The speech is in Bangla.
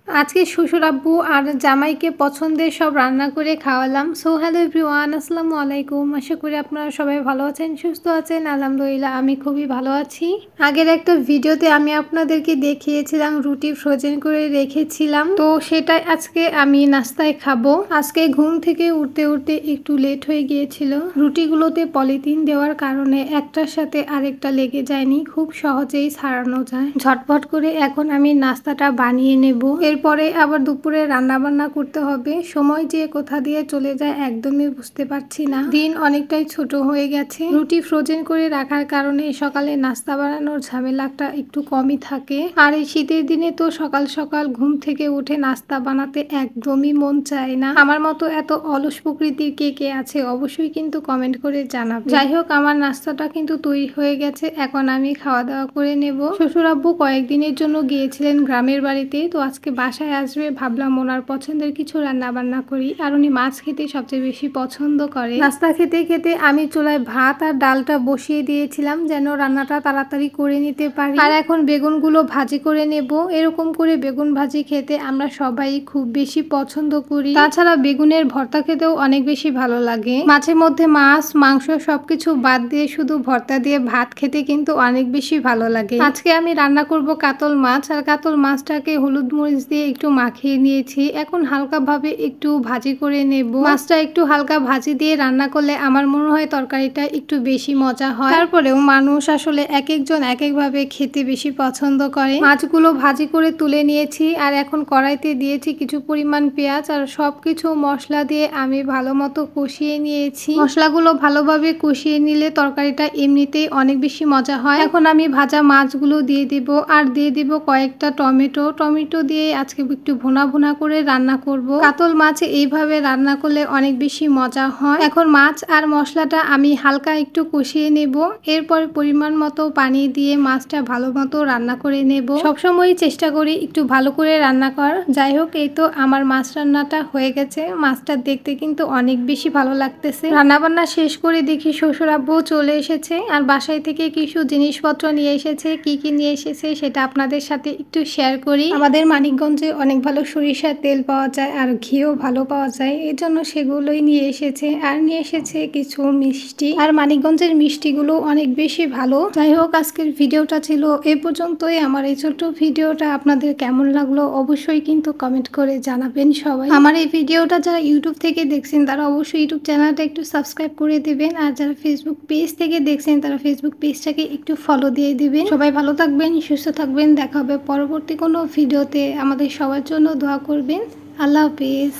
আজকে শ্বশুর আব্বু আর জামাইকে পছন্দের সব রান্না করে খাওয়ালাম। সো হ্যালো এভরিওয়ান, আসসালামু আলাইকুম। আশা করি আপনারা সবাই ভালো আছেন, সুস্থ আছেন। আলহামদুলিল্লাহ আমি খুবই ভালো আছি। আগের একটা ভিডিওতে আমি আপনাদেরকে দেখিয়েছিলাম রুটি ফ্রোজেন করে রেখেছিলাম, তো সেটাই আজকে আমি নাস্তায় খাবো। আজকে ঘুম থেকে উঠতে উঠতে একটু লেট হয়ে গিয়েছিল। রুটিগুলোতে পলিথিন দেওয়ার কারণে একটার সাথে আরেকটা লেগে যায়নি, খুব সহজেই ছাড়ানো যায়। ঝটপট করে এখন আমি নাস্তাটা বানিয়ে নেব। এরপরে আবার দুপুরে রান্না বান্না করতে হবে। সময় যে কোথা দিয়ে চলে যায় একদমই বুঝতে পারছি না। দিন অনেকটাই ছোট হয়ে গেছে। রুটি ফ্রোজেন করে রাখার কারণে সকালে নাস্তা বানানোর ঝামেলাটা একটু কমই থাকে। আর এই শীতের দিনে তো সকাল সকাল ঘুম থেকে উঠে নাস্তা বানাতে একদমই মন চায় না। আমার মতো এত অলস প্রকৃতির কে কে আছে অবশ্যই কিন্তু কমেন্ট করে জানাবে। যাই হোক, আমার নাস্তাটা কিন্তু তৈরি হয়ে গেছে। এখন আমি খাওয়া দাওয়া করে নেব। শ্বশুর আব্বু কয়েকদিনের জন্য গিয়েছিলেন গ্রামের বাড়িতে, তো আজকে বাসায় আসবে। ভাবলাম ওনার পছন্দের কিছু রান্না বান্না করি, আর উনি মাছ খেতে সবচেয়ে বেশি পছন্দ করে। নাস্তা খেতে খেতে আমি চুলায় ভাত আর ডালটা বসিয়ে দিয়েছিলাম যেন রান্নাটা তাড়াতাড়ি করে নিতে পারি। আর এখন বেগুনগুলো ভাজি করে নেব। এরকম করে বেগুন ভাজি খেতে আমরা সবাই খুব বেশি পছন্দ করি। তাছাড়া বেগুনের ভর্তা খেতেও অনেক বেশি ভালো লাগে। মাছের মধ্যে মাছ মাংস সবকিছু বাদ দিয়ে শুধু ভর্তা দিয়ে ভাত খেতে কিন্তু অনেক বেশি ভালো লাগে। আজকে আমি রান্না করব কাতল মাছ, আর কাতল মাছটাকে হলুদ মরিচ দিয়ে একটু মাখিয়ে নিয়েছি। এখন হালকা ভাবে একটু ভাজি করে নেব। মাছটা একটু হালকা ভাজি দিয়ে রান্না করলে আমার মনে হয় তরকারিটা একটু বেশি মজা হয়। তারপরেও মানুষ আসলে এক একজন এক এক ভাবে খেতে বেশি পছন্দ করে। মাছগুলো ভাজি করে তুলে নিয়েছি, আর এখন কড়াইতে দিয়েছি কিছু পরিমাণ পেঁয়াজ, আর সবকিছু মশলা দিয়ে আমি ভালো মতো কষিয়ে নিয়েছি। মশলাগুলো ভালোভাবে কষিয়ে নিলে তরকারিটা এমনিতেই অনেক বেশি মজা হয়। এখন আমি ভাজা মাছগুলো দিয়ে দিব, আর দিয়ে দিব কয়েকটা টমেটো দিয়ে আজকে একটু ভুনা ভুনা করে রান্না করব। কাতল মাছ এইভাবে রান্না করলে অনেক বেশি মজা হয়। এখন মাছ আর মশলাটা আমি হালকা একটু কষিয়ে নেব। এরপরে পরিমাণ মতো পানি দিয়ে মাছটা ভালো মতো রান্না করে নেব। সবসময় চেষ্টা করি একটু ভালো করে রান্না করার। যাই হোক, এই তো আমার মাছ রান্নাটা হয়ে গেছে। মাছটা দেখতে কিন্তু অনেক বেশি ভালো লাগতেছে। রান্না বান্না শেষ করে দেখি শ্বশুর আব্বু চলে এসেছে, আর বাসায় থেকে কিছু জিনিসপত্র নিয়ে এসেছে। কি কি নিয়ে এসেছে সেটা আপনাদের সাথে একটু শেয়ার করি। আমাদের মানিকগঞ্জে অনেক ভালো সরিষার তেল পাওয়া যায়, আর ঘিও ভালো পাওয়া যায়, এই জন্য সেগুলোই নিয়ে এসেছে। আর নিয়ে এসেছে কিছু মিষ্টি, আর মানিকগঞ্জের মিষ্টিগুলো অনেক বেশি ভালো। যাই হোক, আজকের ভিডিওটা ছিল এই পর্যন্তই। আমার এই ছোট্ট ভিডিওটা আপনাদের কেমন লাগলো অবশ্যই কিন্তু কমেন্ট করে জানাবেন সবাই। আমার এই ভিডিওটা যারা ইউটিউব থেকে দেখছেন তারা অবশ্যই ইউটিউব চ্যানেলটা একটু সাবস্ক্রাইব করে দিবেন, আর যারা ফেসবুক পেজ থেকে দেখছেন তারা ফেসবুক পেজটাকে একটু ফলো দিয়ে দিবেন। সবাই ভালো থাকবেন, সুস্থ থাকবেন। দেখা হবে পরবর্তী কোনো ভিডিওতে। আমাদের সবার জন্য দোয়া করবেন। আল্লাহ হাফেজ।